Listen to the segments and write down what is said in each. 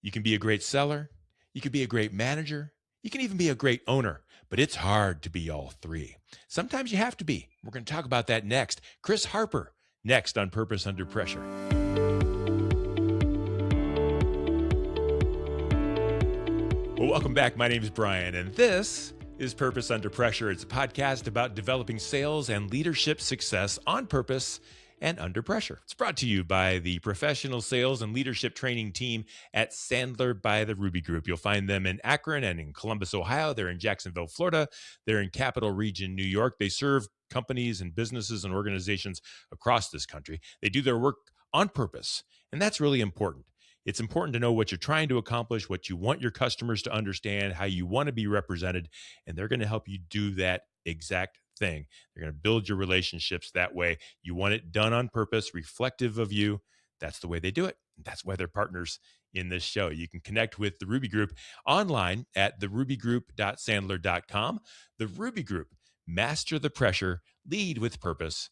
You can be a great seller. You can be a great manager. You can even be a great owner, but it's hard to be all three. Sometimes you have to be. We're going to talk about that next. Chris Harper, next on Purpose Under Pressure. Well, welcome back. My name is Brian, and this is Purpose Under Pressure. It's a podcast about developing sales and leadership success on purpose and under pressure. It's brought to you by the professional sales and leadership training team at Sandler by the Ruby Group. You'll find them in Akron and in Columbus, Ohio. They're in Jacksonville, Florida. They're in Capital Region, New York. They serve companies and businesses and organizations across this country. They do their work on purpose, and that's really important. It's important to know what you're trying to accomplish, what you want your customers to understand, how you want to be represented, and they're going to help you do that exact thing. They're going to build your relationships that way. You want it done on purpose, reflective of you. That's the way they do it. That's why they're partners in this show. You can connect with the Ruby Group online at therubygroup.sandler.com. The Ruby Group, master the pressure, lead with purpose,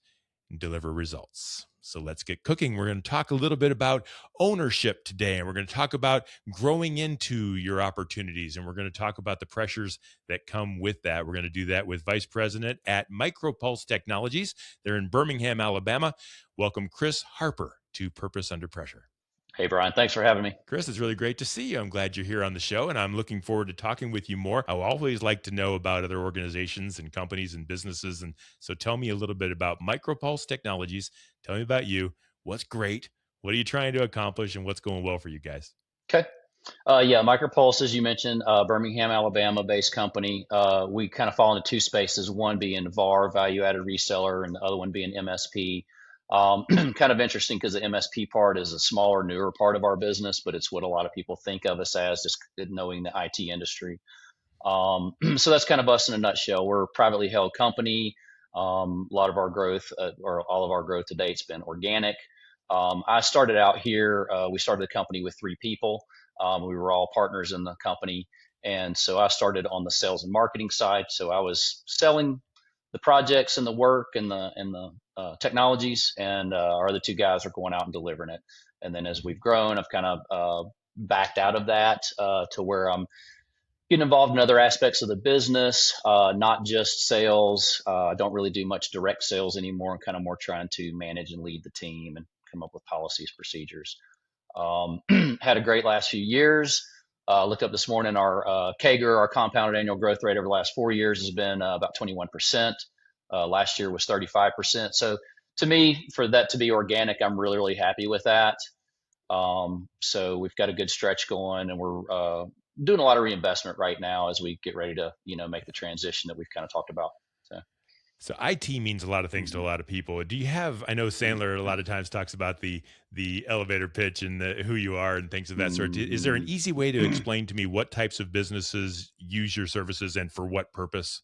and deliver results. So let's get cooking. We're going to talk a little bit about ownership today, and we're going to talk about growing into your opportunities, and we're going to talk about the pressures that come with that. We're going to do that with Vice President at Micropulse Technologies. They're in Birmingham, Alabama. Welcome, Chris Harper, to Purpose Under Pressure. Hey, Brian, thanks for having me. Chris, it's really great to see you. I'm glad you're here on the show, and I'm looking forward to talking with you more. I always like to know about other organizations and companies and businesses. And so tell me a little bit about Micropulse Technologies. Tell me about you. What's great? What are you trying to accomplish? And what's going well for you guys? Okay. Micropulse, as you mentioned, Birmingham, Alabama-based company. We kind of fall into two spaces, one being VAR, value-added reseller, and the other one being MSP. Kind of interesting because the MSP part is a smaller, newer part of our business, but it's what a lot of people think of us as, just knowing the IT industry. So that's kind of us in a nutshell. We're a privately held company. A lot of our growth, or all of our growth to date, has been organic. I started out here. We started the company with 3 people. We were all partners in the company, and so I started on the sales and marketing side. So I was selling the projects and the work and the technologies, and our other 2 guys are going out and delivering it. And then as we've grown, I've kind of backed out of that to where I'm getting involved in other aspects of the business, not just sales. I don't really do much direct sales anymore. I'm kind of more trying to manage and lead the team and come up with policies, procedures. Had a great last few years. Looked up this morning, our CAGR, our compounded annual growth rate over the last 4 years has been about 21%. Last year was 35%. So to me, for that to be organic, I'm really, really happy with that. So we've got a good stretch going, and we're doing a lot of reinvestment right now as we get ready to, make the transition that we've kind of talked about. So IT means a lot of things to a lot of people. Do you have, I know Sandler a lot of times talks about the elevator pitch and who you are and things of that sort. Is there an easy way to explain to me what types of businesses use your services and for what purpose?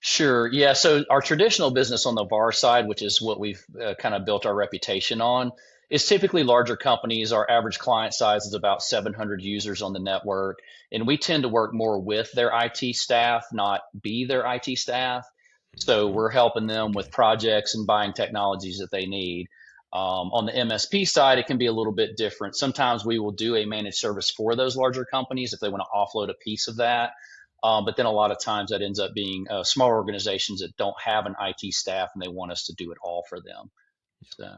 Sure. Yeah. So our traditional business on the VAR side, which is what we've kind of built our reputation on, is typically larger companies. Our average client size is about 700 users on the network, and we tend to work more with their IT staff, not be their IT staff. So we're helping them with projects and buying technologies that they need. On the MSP side, it can be a little bit different. Sometimes we will do a managed service for those larger companies if they want to offload a piece of that. But then a lot of times that ends up being small organizations that don't have an IT staff, and they want us to do it all for them. So.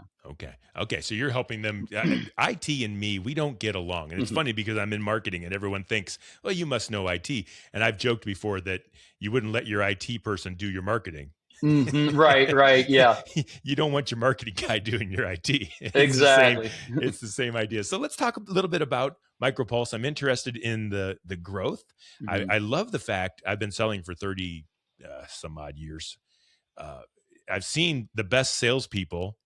Okay. So you're helping them. IT and me, we don't get along. And it's funny because I'm in marketing and everyone thinks, well, you must know IT. And I've joked before that you wouldn't let your IT person do your marketing. Right. Yeah. You don't want your marketing guy doing your IT. Exactly. It's the same idea. So let's talk a little bit about Micropulse. I'm interested in the growth. I love the fact I've been selling for 30 some odd years. I've seen the best salespeople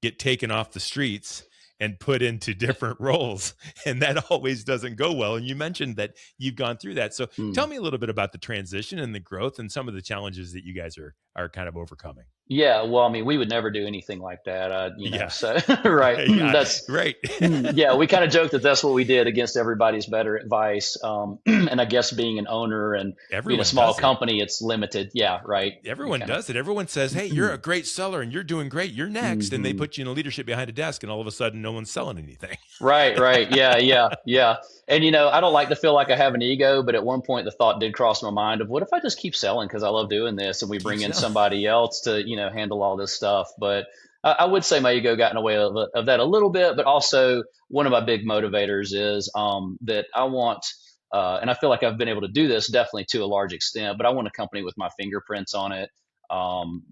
get taken off the streets and put into different roles. And that always doesn't go well. And you mentioned that you've gone through that. So tell me a little bit about the transition and the growth and some of the challenges that you guys are kind of overcoming. Yeah, well, I mean, we would never do anything like that, so, right. Yeah, that's right. Yeah, we kind of joke that that's what we did against everybody's better advice. And I guess being an owner and being a small company, it's limited. Yeah, right. Everyone does it. Everyone says, hey, you're a great seller and you're doing great. You're next. And they put you in a leadership behind a desk, and all of a sudden no one's selling anything. Right, right. Yeah, yeah, yeah. And I don't like to feel like I have an ego, but at one point the thought did cross my mind of what if I just keep selling because I love doing this and we Keep bring in selling. somebody else to, handle all this stuff. But I would say my ego got in the way of that a little bit, but also one of my big motivators is that I want, and I feel like I've been able to do this definitely to a large extent, but I want a company with my fingerprints on it.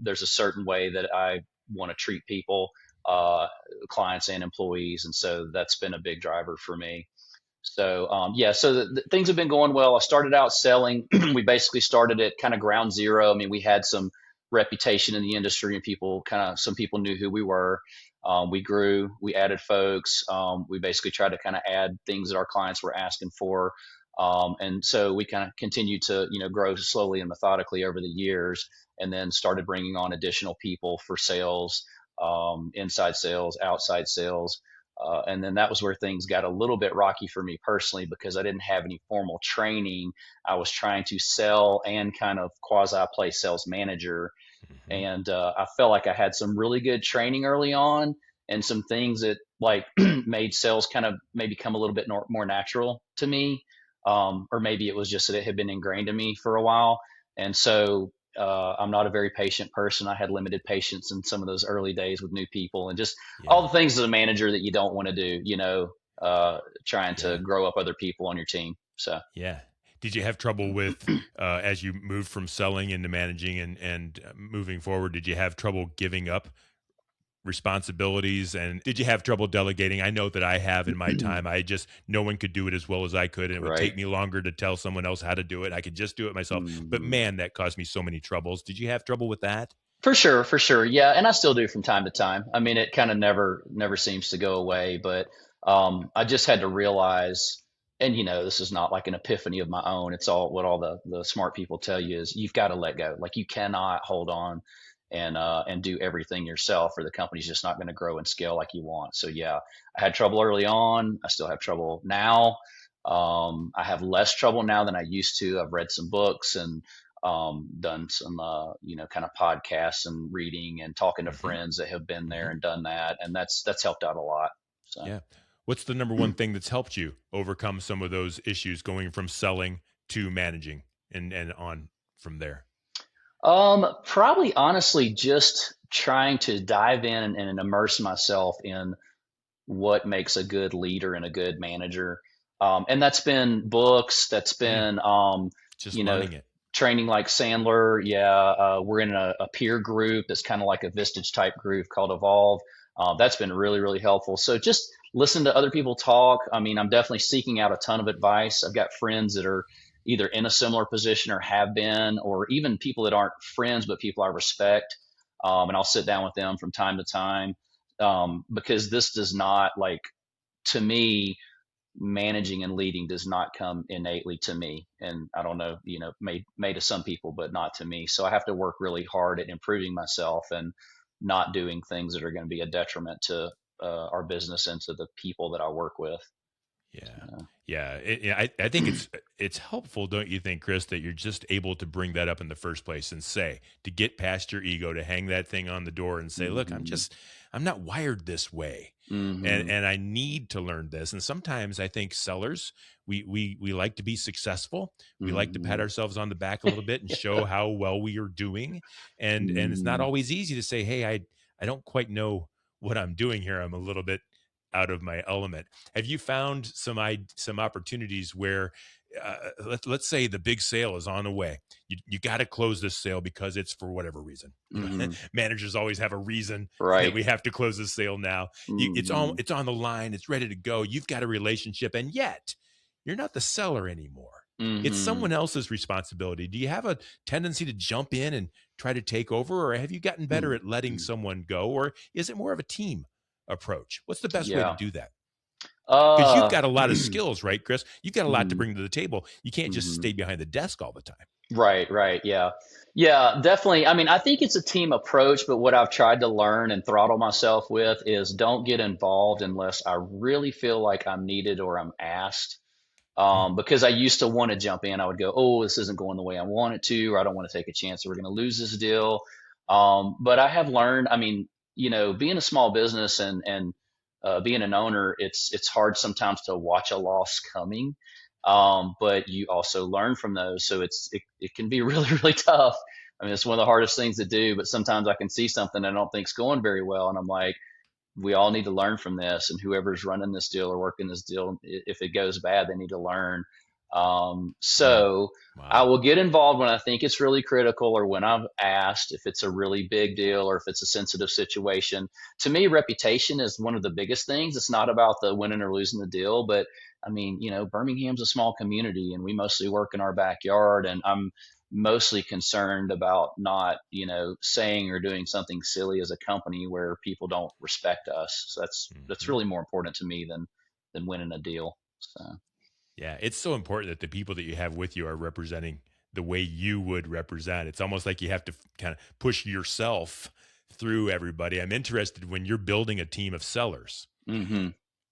There's a certain way that I want to treat people. Clients and employees. And so that's been a big driver for me. So yeah, so things have been going well. I started out selling. We basically started at kind of ground zero. I mean, we had some reputation in the industry, and some people knew who we were. We grew, we added folks. We basically tried to kind of add things that our clients were asking for. And so we kind of continued to, grow slowly and methodically over the years, and then started bringing on additional people for sales, inside sales, outside sales. And then that was where things got a little bit rocky for me personally because I didn't have any formal training. I was trying to sell and kind of quasi play sales manager. Hmm. And I felt like I had some really good training early on and some things that like made sales kind of maybe come a little bit more natural to me. Or maybe it was just that it had been ingrained in me for a while. And so I'm not a very patient person. I had limited patience in some of those early days with new people and just all Yeah. the things as a manager that you don't want to do, trying to Yeah. grow up other people on your team. So, Yeah. Did you have trouble with as you moved from selling into managing and moving forward? Did you have trouble giving up responsibilities, and did you have trouble delegating? I know that I have in my time. I just no one could do it as well as I could, and it would right. take me longer to tell someone else how to do it. I could just do it myself. But Mhm. man, that caused me so many troubles. Did you have trouble with that? For sure, for sure. Yeah, and I still do from time to time. I mean, it kind of never seems to go away, but I just had to realize, and this is not like an epiphany of my own. It's all what all the smart people tell you is you've got to let go. Like you cannot hold on and do everything yourself, or the company's just not going to grow and scale like you want. So yeah, I had trouble early on. I still have trouble now. I have less trouble now than I used to. I've read some books and done some kind of podcasts and reading and talking to Hmm. friends that have been there Hmm. and done that, and that's helped out a lot. So Yeah. What's the number one thing that's helped you overcome some of those issues going from selling to managing and on from there? probably honestly just trying to dive in and immerse myself in what makes a good leader and a good manager. And that's been books, that's Mm, been, just you know, learning it. training like Sandler. Yeah. We're in a peer group that's kind of like a Vistage type group called Evolve. That's been really, really helpful. So just listen to other people talk. I mean, I'm definitely seeking out a ton of advice. I've got friends that are either in a similar position or have been, or even people that aren't friends, but people I respect. And I'll sit down with them from time to time, because this does not like, to me, managing and leading does not come innately to me. And I don't know, may to some people, but not to me. So I have to work really hard at improving myself and not doing things that are going to be a detriment to our business and to the people that I work with. Yeah. So, Yeah. I think it's helpful, don't you think, Chris, that you're just able to bring that up in the first place and say, to get past your ego, to hang that thing on the door and say, look, hmm I'm not wired this way. hmm And I need to learn this. And sometimes I think sellers, we like to be successful. We like to pat hmm ourselves on the back a little bit and show how well we are doing. And it's not hmm always easy to say, hey, I don't quite know what I'm doing here. I'm a little bit out of my element. Have you found some opportunities where let's say the big sale is on the way? You got to close this sale because it's for whatever reason. hmm Managers always have a reason that Right. we have to close this sale now. hmm It's on the line. It's ready to go. You've got a relationship, and yet you're not the seller anymore. It's hmm someone else's responsibility. Do you have a tendency to jump in and try to take over, or have you gotten better at letting someone go, or is it more of a team approach? What's the best way to Yeah. do that? Because you've Uh, got a lot of skills, right, Chris? You've got a lot to mhm, bring to the table. You can't just mhm. stay behind the desk all the time. Right, right. Yeah. Yeah, definitely. I mean, I think it's a team approach, but what I've tried to learn and throttle myself with is don't get involved unless I really feel like I'm needed or I'm asked. Mm, Because I used to want to jump in. I would go, oh, this isn't going the way I want it to, or I don't want to take a chance that we're going to lose this deal. But I have learned, I mean, being a small business and being an owner, it's hard sometimes to watch a loss coming, but you also learn from those. So it can be really really tough. I mean, it's one of the hardest things to do. But sometimes I can see something I don't think's going very well, and I'm like, we all need to learn from this, and whoever's running this deal or working this deal, if it goes bad, they need to learn. Mm. So I Wow. will get involved when I think it's really critical, or when I've asked if it's a really big deal, or if it's a sensitive situation. To me, reputation is one of the biggest things. It's not about the winning or losing the deal, but I mean, Birmingham's a small community, and we mostly work in our backyard, and I'm mostly concerned about not, saying or doing something silly as a company where people don't respect us. So that's Hmm. really more important to me than winning a deal. So Yeah, it's so important that the people that you have with you are representing the way you would represent. It's almost like you have to kind of push yourself through everybody. I'm interested when you're building a team of sellers. hmm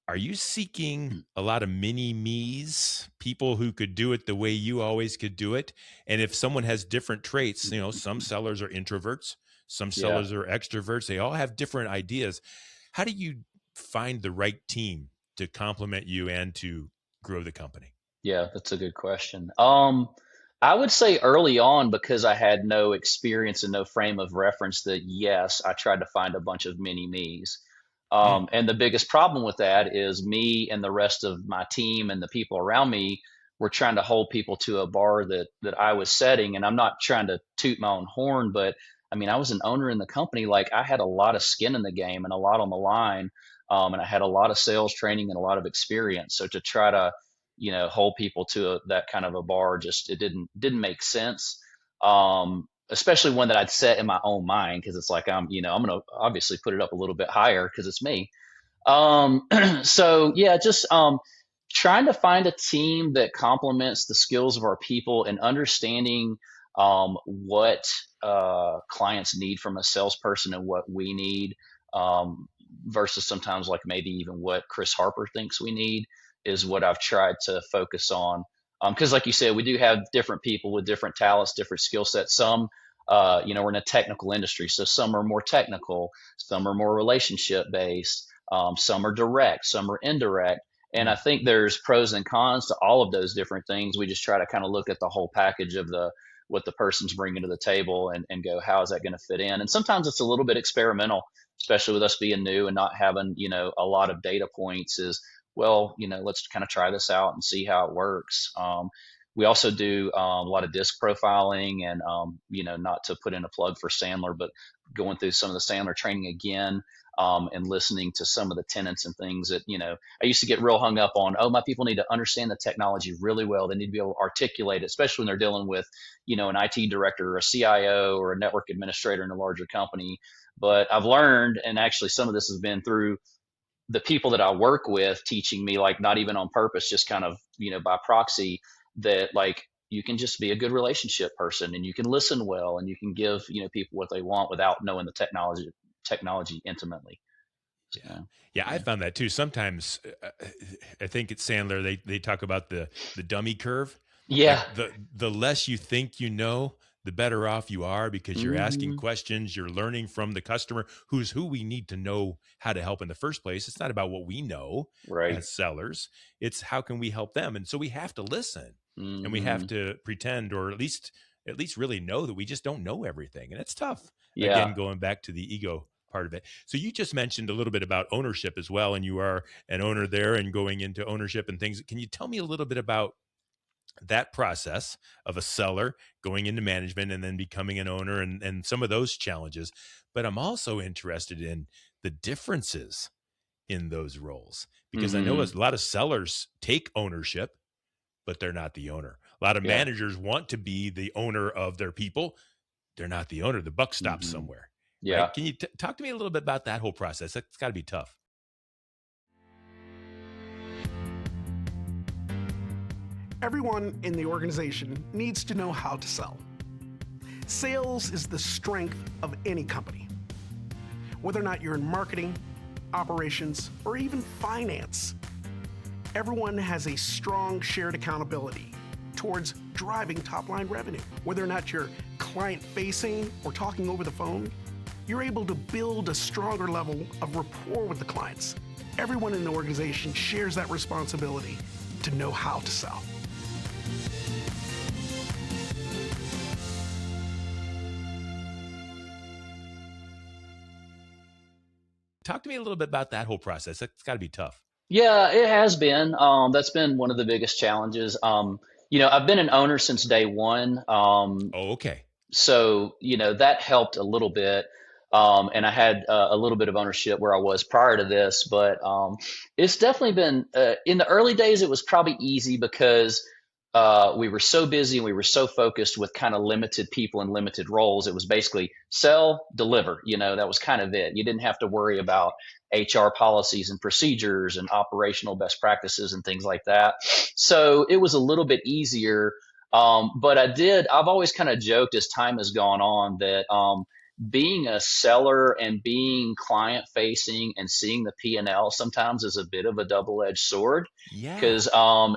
Are you seeking a lot of mini me's, people who could do it the way you always could do it? And if someone has different traits, some sellers are introverts, some yeah. sellers are extroverts, they all have different ideas. How do you find the right team to complement you and to grow the company? Yeah, that's a good question. I would say early on, because I had no experience and no frame of reference, that yes, I tried to find a bunch of mini me's. Mm, And the biggest problem with that is me and the rest of my team and the people around me were trying to hold people to a bar that I was setting. And I'm not trying to toot my own horn, but I mean, I was an owner in the company. Like, I had a lot of skin in the game and a lot on the line. And I had a lot of sales training and a lot of experience. So to try to hold people to that kind of a bar, just it didn't make sense. Especially one that I'd set in my own mind, because it's like I'm gonna obviously put it up a little bit higher because it's me. So yeah, just trying to find a team that complements the skills of our people, and understanding what clients need from a salesperson and what we need, um, versus sometimes like maybe even what Chris Harper thinks we need, is what I've tried to focus on. Because like you said, we do have different people with different talents, different skill sets. Some, we're in a technical industry, so some are more technical, some are more relationship based, some are direct, some are indirect. And I mm. think there's pros and cons to all of those different things. We just try to kind of look at the whole package of the what the person's bringing to the table, and go, how is that going to fit in? And sometimes it's a little bit experimental, especially with us being new and not having, a lot of data points. Is, well, let's kind of try this out and see how it works. We also do a lot of disc profiling, and, not to put in a plug for Sandler, but going through some of the Sandler training again, and listening to some of the tenets and things that, I used to get real hung up on. Oh, my people need to understand the technology really well. They need to be able to articulate it, especially when they're dealing with, an IT director or a CIO or a network administrator in a larger company. But I've learned, and actually some of this has been through the people that I work with teaching me, like not even on purpose, just kind of, by proxy, that like you can just be a good relationship person, and you can listen well, and you can give, people what they want without knowing the technology intimately. Yeah. So, Yeah, I yeah. found that too. Sometimes I think at Sandler they talk about the dummy curve. Yeah. Like the less you think you know, the better off you are, because you're asking hmm questions, you're learning from the customer, who's who we need to know how to help in the first place. It's not about what we know Right. as sellers. It's how can we help them? And so we have to listen, and we have hmm to pretend, or at least really know that we just don't know everything. And it's tough. Yeah. Again, going back to the ego part of it. So you just mentioned a little bit about ownership as well, and you are an owner there and going into ownership and things. Can you tell me a little bit about that process of a seller going into management and then becoming an owner, and some of those challenges? But I'm also interested in the differences in those roles, because I know a hmm lot of sellers take ownership, but they're not the owner. A lot of Yeah. managers want to be the owner of their people. They're not the owner. The buck stops hmm somewhere, Yeah. right? Can you talk to me a little bit about that whole process? That's got to be tough. Everyone in the organization needs to know how to sell. Sales is the strength of any company. Whether or not you're in marketing, operations, or even finance, everyone has a strong shared accountability towards driving top-line revenue. Whether or not you're client-facing or talking over the phone, you're able to build a stronger level of rapport with the clients. Everyone in the organization shares that responsibility to know how to sell. Talk to me a little bit about that whole process. That's got to be tough. Yeah, it has been. That's been one of the biggest challenges. I've been an owner since day one. Oh, okay. So, that helped a little bit. And I had a little bit of ownership where I was prior to this, but it's definitely been, in the early days, it was probably easy because we were so busy and we were so focused with kind of limited people and limited roles. It was basically sell, deliver, that was kind of it. You didn't have to worry about HR policies and procedures and operational best practices and things like that. So it was a little bit easier. But I've always kind of joked as time has gone on that being a seller and being client facing and seeing the P&L sometimes is a bit of a double-edged sword. Yeah. Because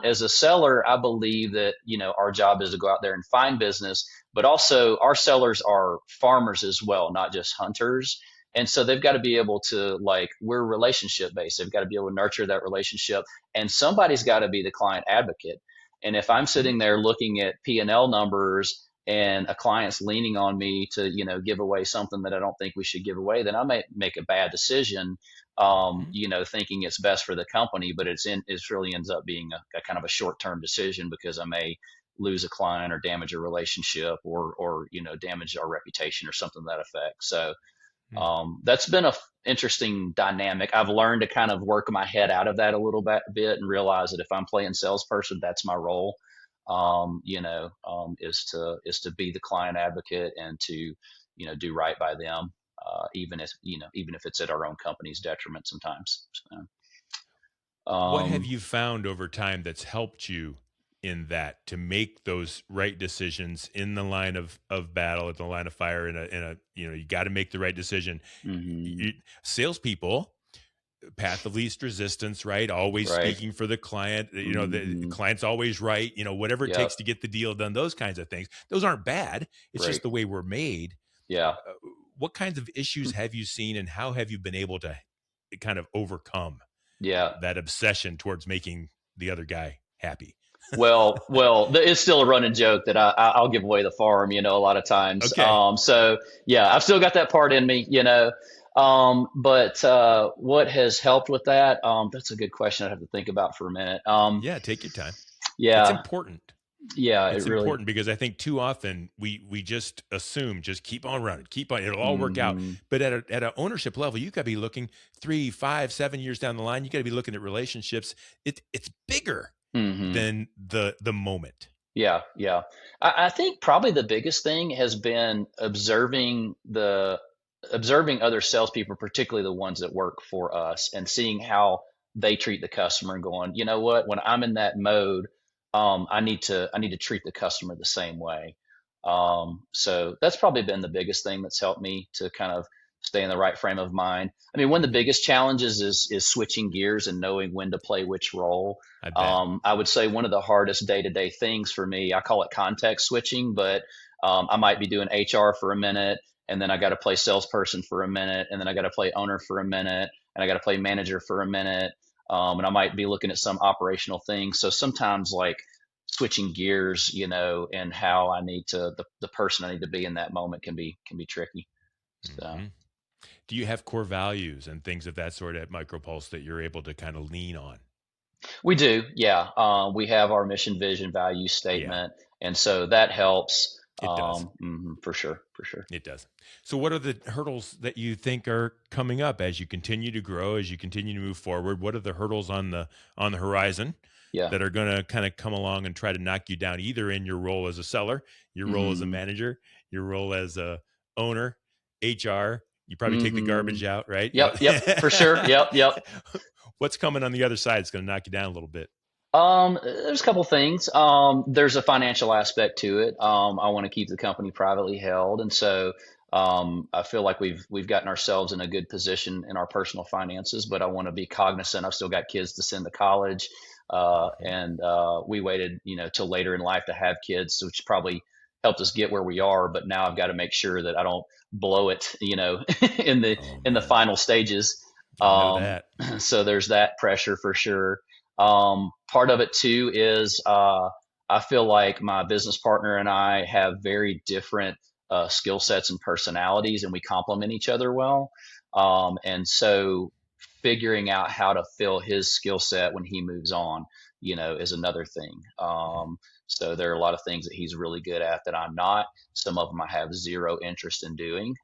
as a seller, I believe that, our job is to go out there and find business, but also our sellers are farmers as well, not just hunters. And so they've got to be able to, we're relationship based. They've got to be able to nurture that relationship, and somebody's got to be the client advocate. And if I'm sitting there looking at P&L numbers and a client's leaning on me to, give away something that I don't think we should give away, then I may make a bad decision, thinking it's best for the company, but it really ends up being a kind of a short-term decision because I may lose a client or damage a relationship or damage our reputation or something to that effect. So that's been a interesting dynamic. I've learned to kind of work my head out of that a little bit and realize that if I'm playing salesperson, that's my role. Is to be the client advocate and to, do right by them, even if it's at our own company's detriment sometimes. So, what have you found over time that's helped you in that to make those right decisions in the line of battle, at the line of fire, you got to make the right decision. Salespeople, path of least resistance, right? Always Right. speaking for the client, the client's always right, whatever it Yep. takes to get the deal done, those kinds of things. Those aren't bad. It's just Right. the way we're made. Yeah. What kinds of issues have you seen and how have you been able to kind of overcome Yeah. that obsession towards making the other guy happy? Well, it's still a running joke that I'll give away the farm, a lot of times. Okay. So yeah, I've still got that part in me, but what has helped with that? That's a good question. I'd have to think about for a minute. Yeah, take your time. Yeah. It's important. Yeah, It's it really. important because I think too often we just assume just keep on running, keep on, it'll all work out. But at an ownership level, you got to be looking 3, 5, 7 years down the line. You got to be looking at relationships. It's bigger than the moment. Yeah, yeah. I think probably the biggest thing has been observing other salespeople, particularly the ones that work for us, and seeing how they treat the customer and going, you know what, when I'm in that mode, I need to treat the customer the same way. So that's probably been the biggest thing that's helped me to kind of stay in the right frame of mind. I mean, one of the biggest challenges is switching gears and knowing when to play which role. I bet. I would say one of the hardest day-to-day things for me, I call it context switching, but I might be doing HR for a minute, and then I got to play salesperson for a minute, and then I got to play owner for a minute, and I got to play manager for a minute, and I might be looking at some operational things. So sometimes switching gears, and how I need to the person I need to be in that moment can be tricky. So. Do you have core values and things of that sort at Micropulse that you're able to kind of lean on? We do, yeah. We have our mission, vision, value statement, and so that helps. It does. For sure. It does. So what are the hurdles that you think are coming up as you continue to grow, as you continue to move forward? What are the hurdles on the horizon that are going to kind of come along and try to knock you down, either in your role as a seller, your role as a manager, your role as a owner, HR? You probably take the garbage out, right? Yep, for sure. Yep. What's coming on the other side? It's going to knock you down a little bit. There's a couple things. There's a financial aspect to it. I want to keep the company privately held, and so I feel like we've gotten ourselves in a good position in our personal finances. But I want to be cognizant. I've still got kids to send to college, and we waited, till later in life to have kids, which probably helped us get where we are. But now I've got to make sure that I don't blow it, in the Oh man, final stages. I know Um, that. so there's that pressure for sure. Part of it too is I feel like my business partner and I have very different skill sets and personalities, and we complement each other well. And so figuring out how to fill his skill set when he moves on, is another thing. So there are a lot of things that he's really good at that I'm not. Some of them I have zero interest in doing.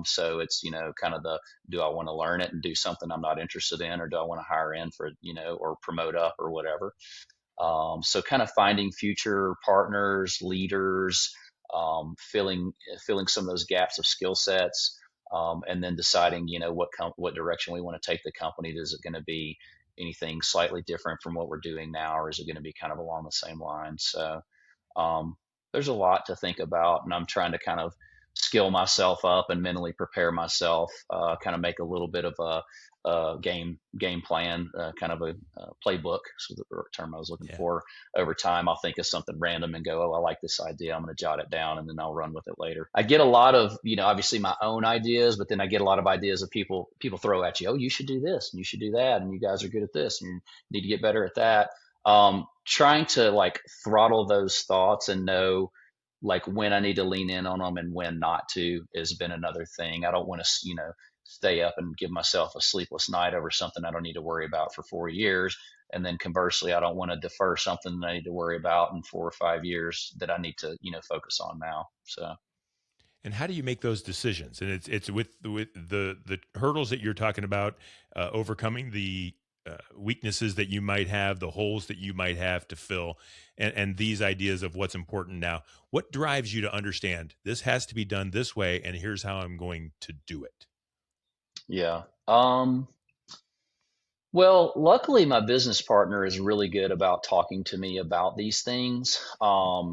So it's, kind of do I want to learn it and do something I'm not interested in, or do I want to hire in for, or promote up or whatever? So kind of finding future partners, leaders, filling some of those gaps of skill sets, and then deciding, what direction we want to take the company. Is it going to be anything slightly different from what we're doing now, or is it going to be kind of along the same lines? So um, there's a lot to think about, and I'm trying to kind of skill myself up and mentally prepare myself, kind of make a little bit of a game plan, kind of a playbook. So the term I was looking Yeah. for. Over time, I'll think of something random and go, "Oh, I like this idea. I'm going to jot it down, and then I'll run with it later." I get a lot of, obviously my own ideas, but then I get a lot of ideas of people throw at you. "Oh, you should do this, and you should do that, and you guys are good at this, and you need to get better at that." Trying to like throttle those thoughts and know like when I need to lean in on them and when not to has been another thing. I don't want to, stay up and give myself a sleepless night over something I don't need to worry about for 4 years. And then conversely, I don't want to defer something that I need to worry about in 4 or 5 years that I need to, focus on now. So. And how do you make those decisions? And it's with the hurdles that you're talking about, overcoming the weaknesses that you might have, the holes that you might have to fill, and these ideas of what's important now. What drives you to understand this has to be done this way, and here's how I'm going to do it? Yeah. Well, luckily, my business partner is really good about talking to me about these things.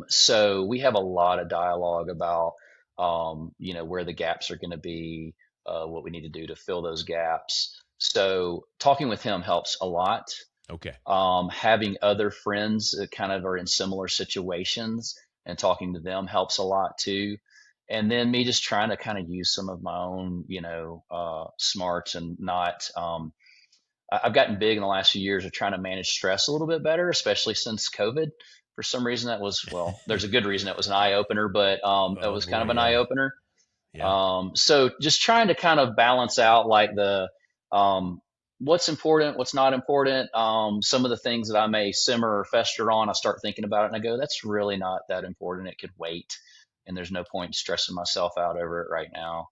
So we have a lot of dialogue about, where the gaps are going to be, what we need to do to fill those gaps. So talking with him helps a lot. Okay. Having other friends that kind of are in similar situations and talking to them helps a lot too. And then me just trying to kind of use some of my own, smarts and not. I've gotten big in the last few years of trying to manage stress a little bit better, especially since COVID. For some reason, that was, well, there's a good reason it was an eye opener, but that Oh was kind of boy, an eye yeah, opener. yeah. So just trying to kind of balance out like um, what's important, what's not important. Some of the things that I may simmer or fester on, I start thinking about it and I go, that's really not that important. It could wait. And there's no point in stressing myself out over it right now.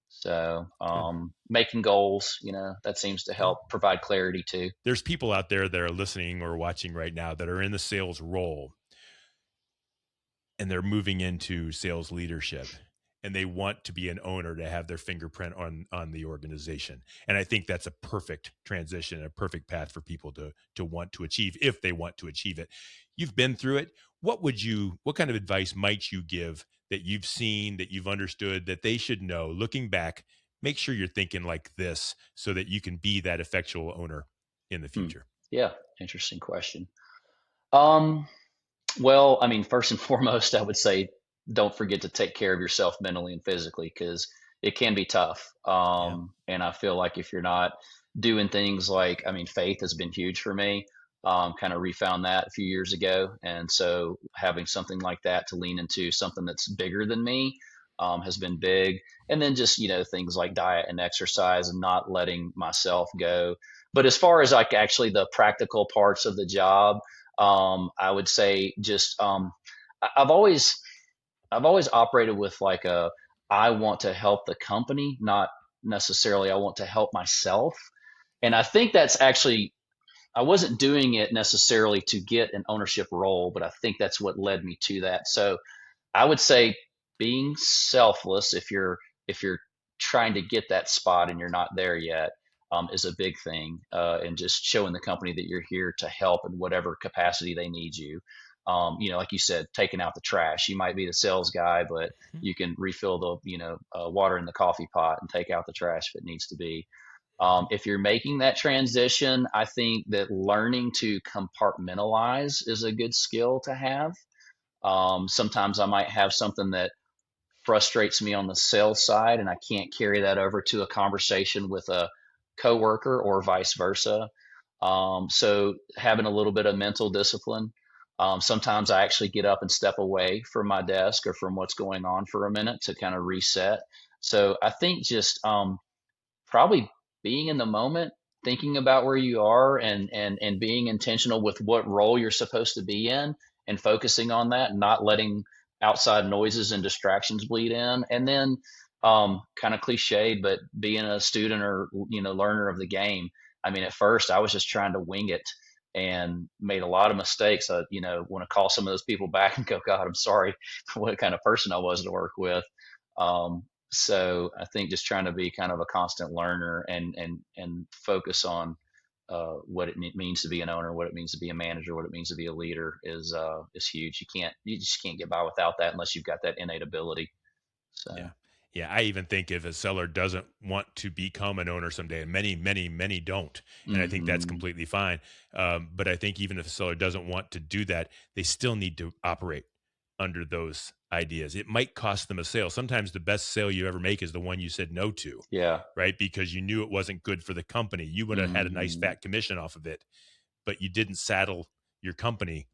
So Good. making goals, that seems to Yeah. help provide clarity too. There's people out there that are listening or watching right now that are in the sales role, and they're moving into sales leadership, and they want to be an owner, to have their fingerprint on the organization. And I think that's a perfect transition, a perfect path for people to want to achieve, if they want to achieve it. You've been through it. What kind of advice might you give that you've seen, that you've understood, that they should know looking back? Make sure you're thinking like this so that you can be that effectual owner in the Hmm. future. Yeah, interesting question. Um, well, I mean, first and foremost, I would say don't forget to take care of yourself mentally and physically because it can be tough. Yeah. And I feel like if you're not doing things like, I mean, faith has been huge for me. Kind of refound that a few years ago. And so having something like that to lean into, something that's bigger than me, has been big. And then just, things like diet and exercise and not letting myself go. But as far as like actually the practical parts of the job, I would say just I've always operated with like I want to help the company, not necessarily I want to help myself. And I think that's actually I wasn't doing it necessarily to get an ownership role, but I think that's what led me to that. So I would say being selfless if you're trying to get that spot and you're not there yet, is a big thing, and just showing the company that you're here to help in whatever capacity they need you. Like you said, taking out the trash. You might be the sales guy, but Mhm. you can refill the water in the coffee pot and take out the trash if it needs to be. If you're making that transition, I think that learning to compartmentalize is a good skill to have. Sometimes I might have something that frustrates me on the sales side, and I can't carry that over to a conversation with a coworker or vice versa. So having a little bit of mental discipline. Sometimes I actually get up and step away from my desk or from what's going on for a minute to kind of reset. So I think just probably being in the moment, thinking about where you are, and being intentional with what role you're supposed to be in, and focusing on that, and not letting outside noises and distractions bleed in. And then kind of cliched, but being a student or learner of the game. I mean, at first I was just trying to wing it and made a lot of mistakes. I want to call some of those people back and go, God, I'm sorry for what kind of person I was to work with. So I think just trying to be kind of a constant learner, and focus on what it means to be an owner, what it means to be a manager, what it means to be a leader is huge. You just can't get by without that unless you've got that innate ability. So Yeah. Yeah. I even think if a seller doesn't want to become an owner someday, and many don't, and I think that's mhm. completely fine. But I think even if a seller doesn't want to do that, they still need to operate under those ideas. It might cost them a sale. Sometimes the best sale you ever make is the one you said no to, Yeah. right? Because you knew it wasn't good for the company. You would have had a nice Mhm. fat commission off of it, but you didn't saddle your company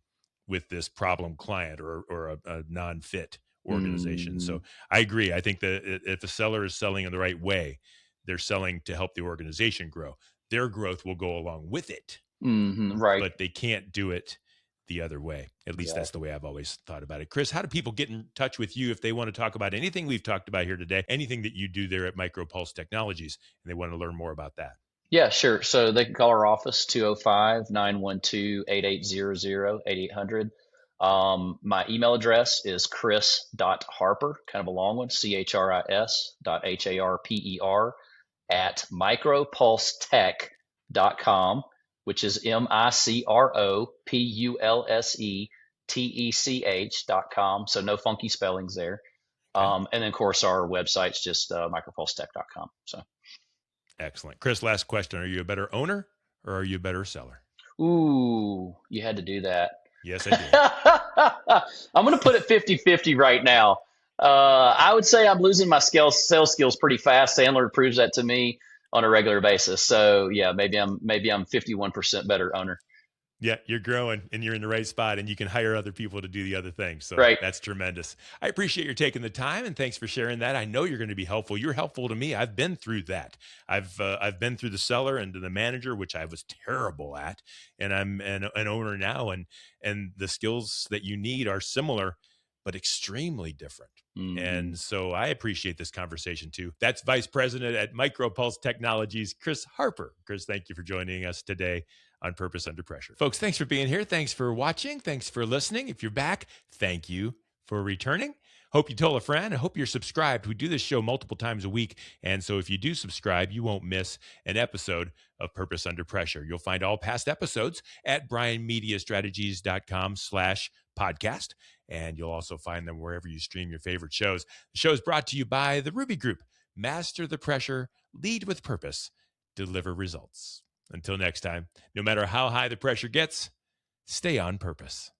with this problem client or a non-fit organization. So Mhm. I agree. I think that if a seller is selling in the right way, they're selling to help the organization grow. Their growth will go along with it, Mhm. Right. but they can't do it the other way. At least that's the Exactly. way I've always thought about it. Chris, how do people get in touch with you if they want to talk about anything we've talked about here today, anything that you do there at MicroPulse Technologies, and they want to learn more about that? Yeah, sure. So they can call our office 205-912-8800, 8800. My email address is chris.harper, kind of a long one, chris.harper at micropulsetech.com, which is micropulsetech.com. So no funky spellings there. Okay. And then, of course, our website's just micropulsetech.com. So. Excellent. Chris, last question. Are you a better owner or are you a better seller? Ooh, you had to do that. Yes, I did. I'm going to put it 50-50 right now. I would say I'm losing my sales skills pretty fast. Sandler proves that to me on a regular basis. So yeah, maybe I'm 51% better owner. Yeah, you're growing and you're in the right spot and you can hire other people to do the other things. So Right. that's tremendous. I appreciate your taking the time and thanks for sharing that. I know you're going to be helpful. You're helpful to me. I've been through that. I've been through the seller and to the manager, which I was terrible at, and I'm an owner now, and the skills that you need are similar but extremely different. Hmm. And so I appreciate this conversation too. That's Vice President at MicroPulse Technologies, Chris Harper. Chris, thank you for joining us today on Purpose Under Pressure. Folks, thanks for being here. Thanks for watching. Thanks for listening. If you're back, thank you for returning. Hope you told a friend. I hope you're subscribed. We do this show multiple times a week. And so if you do subscribe, you won't miss an episode of Purpose Under Pressure. You'll find all past episodes at brianmediastrategies.com/podcast. And you'll also find them wherever you stream your favorite shows. The show is brought to you by the Ruby Group. Master the pressure, lead with purpose, deliver results. Until next time, no matter how high the pressure gets, stay on purpose.